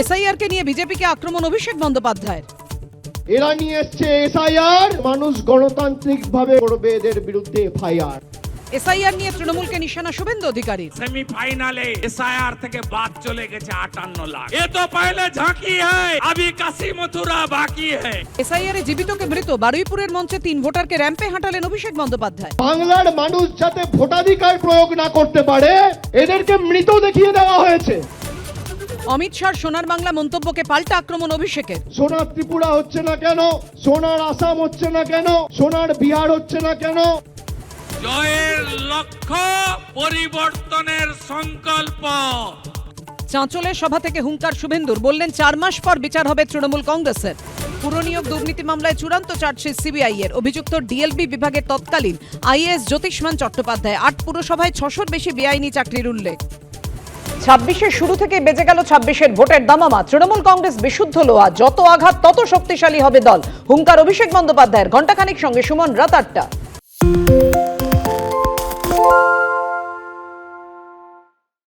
SIR কে নিয়ে বিজেপিকে আক্রমণ অভিষেক বন্দ্যোপাধ্যায়ের। এরা নিয়ে এসছে এসআইআর, মানুষ গণতান্ত্রিকভাবে করবে এদের বিরুদ্ধে এফআইআর। এসআইআর নিয়ে তৃণমূলকে নিশানা শুভেন্দু অধিকারী। सेमीफाइनले एसआईआर থেকে বাদ চলে গেছে 58 লাখ। ये तो पहले झांकी है, अभी काशी मथुरा बाकी है। এসআইআর এ জীবিতকে মৃত বারুইপুরের মঞ্চে 3 ভোটারকে র্যাম্পে হাঁটালেন অভিষেক বন্দ্যোপাধ্যায়। বাংলার মানুষ যাতে ভোটাধিকার প্রয়োগ না করতে পারে এদেরকে মৃত দেখিয়ে দেওয়া হয়েছে। অমিত শাহর সোনার বাংলা মন্তব্যকে পাল্টা আক্রমণ অভিষেকের। সোনার ত্রিপুরা হচ্ছে না কেন, সোনার আসাম হচ্ছে না কেন, সোনার বিহার হচ্ছে না কেন? জয়ের লক্ষ্য পরিবর্তনের সংকল্প। চাঁচলের সভা থেকে হুঙ্কার শুভেন্দুর, বললেন 4 মাস পর বিচার হবে তৃণমূল কংগ্রেসের। পুরনিয়োগ দুর্নীতি মামলায় চূড়ান্ত চার্জশিট সিবিআই এর। অভিযুক্ত ডিএলবি বিভাগের তৎকালীন আইএএস জ্যোতিষ্মান চট্টোপাধ্যায়। 8 পুরসভায় 600-র বেশি বেআইনি চাকরির উল্লেখ। 26-এর শুরু থেকে বেজে গেল 26-এর ভোটের দামামা। তৃণমূল কংগ্রেস বিশুদ্ধ লোহা, যত আঘাত তত শক্তিশালী হবে দল। হুঙ্কার অভিষেক বন্দ্যোপাধ্যায়ের। ঘণ্টাখানিক সঙ্গে সুমন, রাত 8টা।